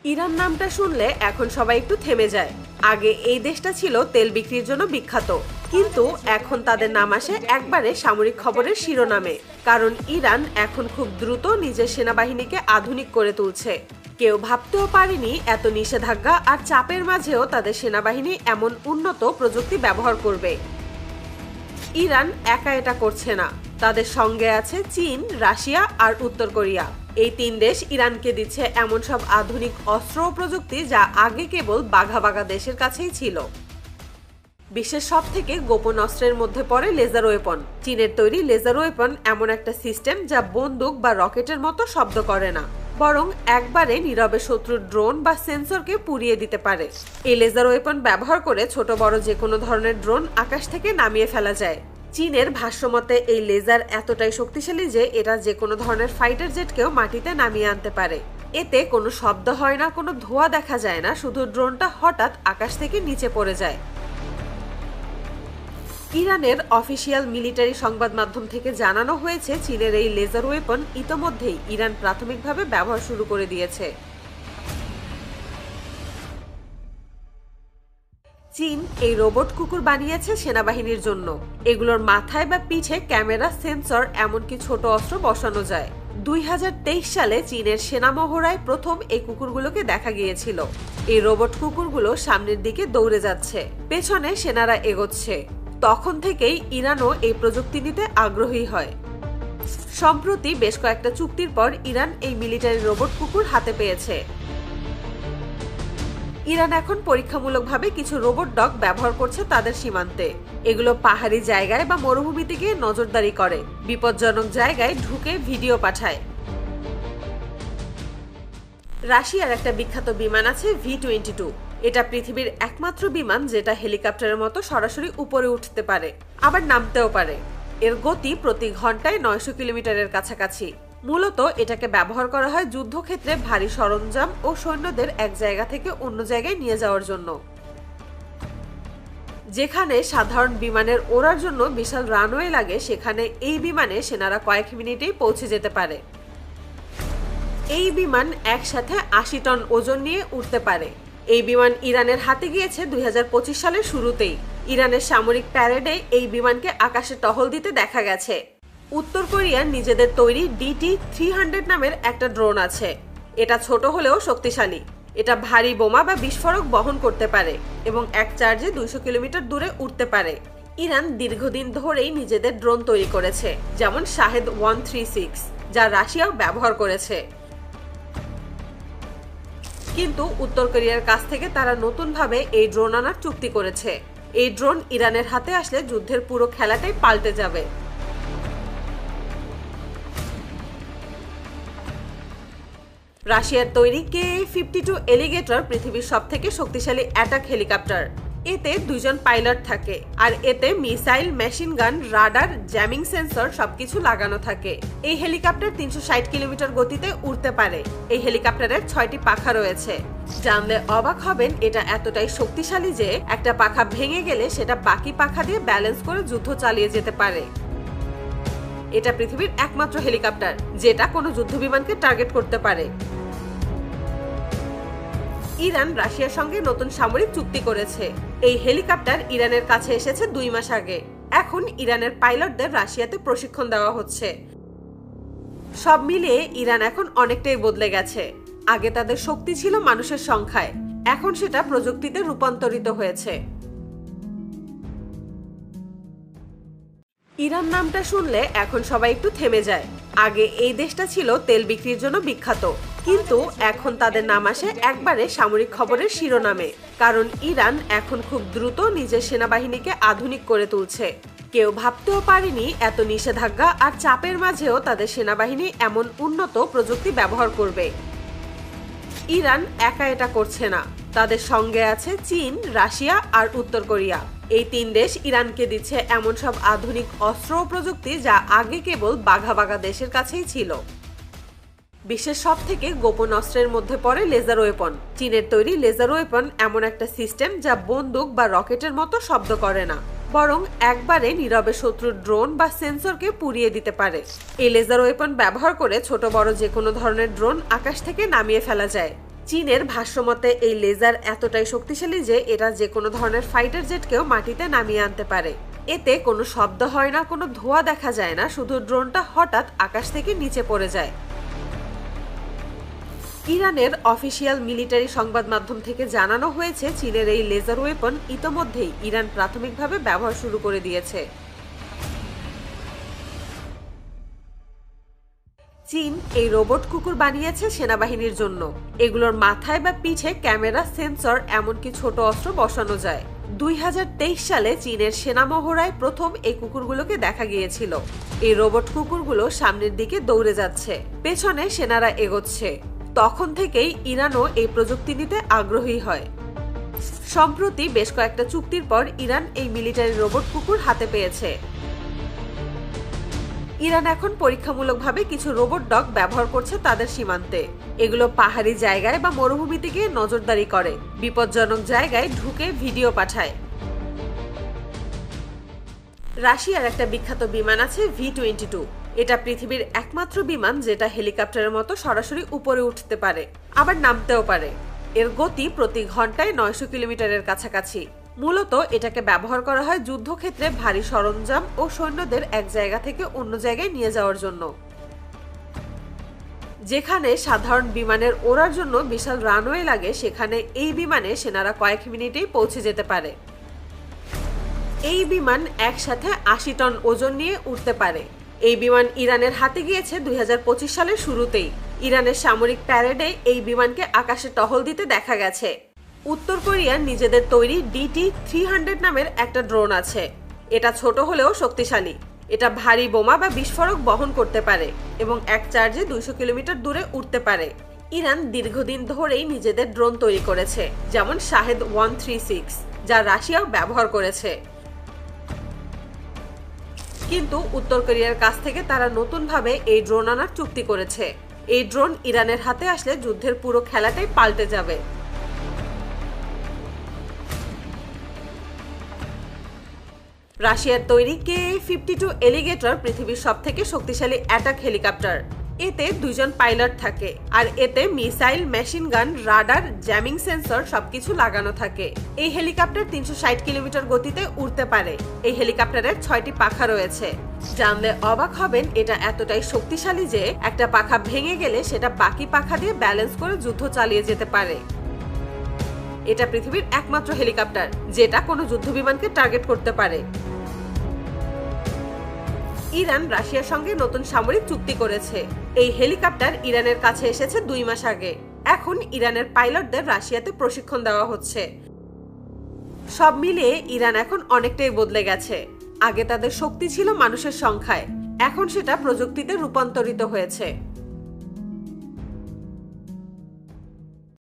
Iran নামটা শুনলে এখন সবাই একটু থেমে যায়। আগে এই দেশটা ছিল তেল বিক্রির জন্য বিখ্যাত, কিন্তু এখন তাদের নাম আসে একবারে সামরিক খবরের শিরোনামে। কারণ ইরান এখন খুব দ্রুত নিজের সেনাবাহিনীকে আধুনিক করে তুলছে। কেউ ভাবতেও পারেনি এত নিষেধাজ্ঞা আর চাপের মাঝেও তাদের সেনাবাহিনী এমন উন্নত প্রযুক্তি ব্যবহার করবে। ইরান একা এটা করছে না, তাদের সঙ্গে আছে চীন, রাশিয়া আর উত্তর কোরিয়া। এই তিন দেশ ইরানকে দিচ্ছে এমন সব আধুনিক অস্ত্র ও প্রযুক্তি যা আগে কেবল বাঘা বাঘা দেশের কাছেই ছিল। বিশ্বের সব থেকে গোপন অস্ত্রের মধ্যে পড়ে লেজার ওয়েপন। চীনের তৈরি লেজার ওয়েপন এমন একটা সিস্টেম যা বন্দুক বা রকেটের মতো শব্দ করে না, বরং একবারে নীরবে শত্রুর ড্রোন বা সেন্সরকে পুড়িয়ে দিতে পারে। এই লেজার ওয়েপন ব্যবহার করে ছোট বড় যে কোনো ধরনের ড্রোন আকাশ থেকে নামিয়ে ফেলা যায়। চীনের ভাষ্যমতে এই লেজার এতটাই শক্তিশালী যে এটা যে কোনো ধরনের ফাইটার জেটকেও মাটিতে নামিয়ে আনতে পারে। এতে কোনো শব্দ হয় না, কোনো ধোঁয়া দেখা যায় না, শুধু ড্রোনটা হঠাৎ আকাশ থেকে নিচে পড়ে যায়। ইরানের অফিসিয়াল মিলিটারি সংবাদ মাধ্যম থেকে জানানো হয়েছে চীনের এই লেজার ওয়েপন ইতোমধ্যেই ইরান প্রাথমিকভাবে ব্যবহার শুরু করে দিয়েছে। চীন এই রোবট কুকুর বানিয়েছে সেনাবাহিনীর জন্য। এগুলোর মাথায় বা পিঠে ক্যামেরা, সেন্সর, এমনকি ছোট অস্ত্র বসানো যায়। 2023 সালে চীনের সেনা মহড়ায় প্রথম এই কুকুরগুলোকে দেখা গিয়েছিল। এই রোবট কুকুরগুলো সামনের দিকে দৌড়ে যাচ্ছে, পেছনে সেনারা এগোচ্ছে। তখন থেকেই ইরানও এই প্রযুক্তি নিতে আগ্রহী হয়। সম্প্রতি বেশ কয়েকটা চুক্তির পর ইরান এই মিলিটারি রোবট কুকুর হাতে পেয়েছে। ইরান এখন পরীক্ষামূলকভাবে কিছু রোবট ডগ ব্যবহার করছে তাদের সীমান্তে। এগুলো পাহাড়ি জায়গায় বা মরুভূমিতে গিয়ে নজরদারি করে, বিপজ্জনক জায়গায় ঢুকে ভিডিও পাঠায়। রাশিয়ার একটা বিখ্যাত বিমান আছে V-22। এটা পৃথিবীর একমাত্র বিমান যেটা হেলিকপ্টারের মতো সরাসরি উপরে উঠতে পারে, আবার নামতেও পারে। এর গতি প্রতি ঘন্টায় 900 কিলোমিটারের কাছাকাছি। মূলত এটাকে ব্যবহার করা হয় যুদ্ধক্ষেত্রে ভারী সরঞ্জাম ও সৈন্যদের এক জায়গা থেকে অন্য জায়গায় নিয়ে যাওয়ার জন্য। যেখানে সাধারণ বিমানের ওড়ার জন্য বিশাল রানওয়ে লাগে, সেখানে এই বিমানে সেনারা কয়েক মিনিটেই পৌঁছে যেতে পারে। এই বিমান একসাথে 80 টন ওজন নিয়ে উঠতে পারে। এই বিমান ইরানের হাতে গিয়েছে 2025 সালের শুরুতেই। ইরানের সামরিক প্যারেডে এই বিমানকে আকাশে টহল দিতে দেখা গেছে। উত্তর কোরিয়ার নিজেদের তৈরি DT-300 নামের একটা ড্রোন আছে। এটা ছোট হলেও শক্তিশালী। এটা ভারী বোমা বা বিস্ফোরক বহন করতে পারে এবং এক চার্জে 200 কিলোমিটার দূরে উঠতে পারে। ইরান দীর্ঘদিন ধরেই নিজেদের ড্রোন তৈরি করেছে, যেমন শাহেদ 136, যা রাশিয়াও ব্যবহার করেছে। কিন্তু উত্তর কোরিয়ার কাছ থেকে তারা নতুনভাবে এই ড্রোন আনার চুক্তি করেছে। এই ড্রোন ইরানের হাতে আসলে যুদ্ধের পুরো খেলাটাই পাল্টে যাবে। রাশিয়ার তৈরি KA-52 এলিগেটর পৃথিবীর সবথেকে শক্তিশালী অ্যাটাক হেলিকপ্টার। এতে 2 জন পাইলট থাকে আর এতে missile, machine gun, radar, jamming sensor সবকিছু লাগানো থাকে। এই হেলিকপ্টার 360 কিলোমিটার গতিতে উড়তে পারে। এই হেলিকপ্টারের 6টি পাখা রয়েছে। জানলে অবাক হবেন, এটা এতটাই শক্তিশালী যে একটা পাখা ভেঙে গেলে সেটা বাকি পাখা দিয়ে ব্যালেন্স করে যুদ্ধ চালিয়ে যেতে পারে। এটা পৃথিবীর একমাত্র হেলিকপ্টার যেটা কোনো যুদ্ধবিমানকে টার্গেট করতে পারে। ইরান রাশিয়ার সঙ্গে নতুন সামরিক চুক্তি করেছে। এই হেলিকপ্টার ইরানের কাছে এসেছে 2 মাস আগে। এখন ইরানের পাইলটদের রাশিয়াতে প্রশিক্ষণ দেওয়া হচ্ছে। সব মিলিয়ে ইরান এখন অনেকটাই বদলে গেছে। আগে তাদের শক্তি ছিল মানুষের সংখ্যায়, এখন সেটা প্রযুক্তিতে রূপান্তরিত হয়েছে। ইরান নামটা শুনলে এখন সবাই একটু থেমে যায়। আগে এই দেশটা ছিল তেল বিক্রির জন্য বিখ্যাত, কিন্তু এখন তাদের নাম আসে একবারে সামরিক খবরের শিরোনামে। কারণ ইরান এখন খুব দ্রুত নিজের সেনাবাহিনীকে আধুনিক করে তুলছে। কেউ ভাবতেও পারেনি এত নিষেধাজ্ঞা আর চাপের মাঝেও তাদের সেনাবাহিনী এমন উন্নত প্রযুক্তি ব্যবহার করবে। ইরান একা এটা করছে না, তাদের সঙ্গে আছে চীন, রাশিয়া আর উত্তর কোরিয়া। এই তিন দেশ ইরানকে দিচ্ছে এমন সব আধুনিক অস্ত্র ও প্রযুক্তি যা আগে কেবল বাঘা বাঘা দেশের কাছেই ছিল। বিশ্বের সব থেকে গোপন অস্ত্রের মধ্যে পড়ে লেজার ওয়েপন। চীনের তৈরি লেজার ওয়েপন এমন একটা সিস্টেম যা বন্দুক বা রকেটের মতো শব্দ করে না, বরং একবারে নীরবে শত্রুর ড্রোন বা সেন্সরকে পুড়িয়ে দিতে পারে। এই লেজার ওয়েপন ব্যবহার করে ছোট বড় যে কোনো ধরনের ড্রোন আকাশ থেকে নামিয়ে ফেলা যায়। চীনের ভাষ্যমতে এই লেজার এতটাই শক্তিশালী যে এটা যে কোনো ধরনের ফাইটার জেটকেও মাটিতে নামিয়ে আনতে পারে। এতে কোনো শব্দ হয় না, কোনো ধোঁয়া দেখা যায় না, শুধু ড্রোনটা হঠাৎ আকাশ থেকে নিচে পড়ে যায়। ইরানের অফিসিয়াল মিলিটারি সংবাদ মাধ্যম থেকে জানানো হয়েছে চীনের এই লেজার ওয়েপন ইতোমধ্যেই ইরান প্রাথমিকভাবে ব্যবহার শুরু করে দিয়েছে। চীন এই রোবট কুকুর বানিয়েছে সেনাবাহিনীর জন্য। এগুলোর মাথায় বা পিঠে ক্যামেরা, সেন্সর, এমনকি ছোট অস্ত্র বসানো যায়। 2023 সালে চীনের সেনা মহড়ায় প্রথম এই কুকুরগুলোকে দেখা গিয়েছিল। এই রোবট কুকুরগুলো সামনের দিকে দৌড়ে যাচ্ছে, পেছনে সেনারা এগোচ্ছে। তখন থেকেই ইরানও এই প্রযুক্তি নিতে আগ্রহী হয়। সম্প্রতি বেশ কয়েকটা চুক্তির পর ইরান এই মিলিটারি রোবট কুকুর হাতে পেয়েছে। ইরান এখন পরীক্ষামূলকভাবে কিছু রোবট ডগ ব্যবহার করছে তাদের সীমান্তে। এগুলো পাহাড়ি জায়গায় বা মরুভূমিতে গিয়ে নজরদারি করে, বিপজ্জনক জায়গায় ঢুকে ভিডিও পাঠায়। রাশিয়ার একটা বিখ্যাত বিমান আছে V-22। এটা পৃথিবীর একমাত্র বিমান যেটা হেলিকপ্টারের মতো সরাসরি উপরে উঠতে পারে, আবার নামতেও পারে। এর গতি প্রতি ঘন্টায় 900 কিলোমিটারের কাছাকাছি। মূলত এটাকে ব্যবহার করা হয় যুদ্ধক্ষেত্রে ভারী সরঞ্জাম ও সৈন্যদের এক জায়গা থেকে অন্য জায়গায় নিয়ে যাওয়ার জন্য। যেখানে সাধারণ বিমানের ওড়ার জন্য বিশাল রানওয়ে লাগে, সেখানে এই বিমানে সেনারা কয়েক মিনিটেই পৌঁছে যেতে পারে। এই বিমান একসাথে 80 টন ওজন নিয়ে উঠতে পারে। এই বিমান ইরানের হাতে গিয়েছে 2025 সালের শুরুতেই। ইরানের সামরিক প্যারেডে এই বিমানকে আকাশে টহল দিতে দেখা গেছে। উত্তর কোরিয়ার নিজেদের তৈরি DT-300 নামের একটা ড্রোন আছে। এটা ছোট হলেও শক্তিশালী। এটা ভারী বোমা বা বিস্ফোরক বহন করতে পারে এবং এক চার্জে 200 কিলোমিটার দূরে উঠতে পারে। ইরান দীর্ঘদিন ধরেই নিজেদের ড্রোন তৈরি করেছে, যেমন শাহেদ 136, যা রাশিয়াও ব্যবহার করেছে। কিন্তু উত্তর কোরিয়ার কাছ থেকে তারা নতুনভাবে এই ড্রোন আনার চুক্তি করেছে। এই ড্রোন ইরানের হাতে আসলে যুদ্ধের পুরো খেলাটাই পাল্টে যাবে। রাশিয়ার তৈরি KA-52 এলিগেটর পৃথিবীর সবথেকে শক্তিশালী অ্যাটাক হেলিকপ্টার। এতে 2 জন পাইলট থাকে, আর এতে missile, machine gun, radar, jamming sensor সবকিছু লাগানো থাকে। এই হেলিকপ্টার 360 কিলোমিটার গতিতে উড়তে পারে। এই হেলিকপ্টারের 6টি পাখা রয়েছে। জানলে অবাক হবেন, এটা এতটাই শক্তিশালী যে একটা পাখা ভেঙে গেলে সেটা বাকি পাখা দিয়ে ব্যালেন্স করে যুদ্ধ চালিয়ে যেতে পারে। এটা পৃথিবীর একমাত্র হেলিকপ্টার যেটা কোনো যুদ্ধবিমানকে টার্গেট করতে পারে। ইরান রাশিয়ার সঙ্গে নতুন সামরিক চুক্তি করেছে। এই হেলিকপ্টার ইরানের কাছে এসেছে 2 মাস আগে। এখন ইরানের পাইলটদের রাশিয়াতে প্রশিক্ষণ দেওয়া হচ্ছে। সব মিলিয়ে ইরান এখন অনেকটাই বদলে গেছে। আগে তাদের শক্তি ছিল মানুষের সংখ্যায়, এখন সেটা প্রযুক্তিতে রূপান্তরিত হয়েছে।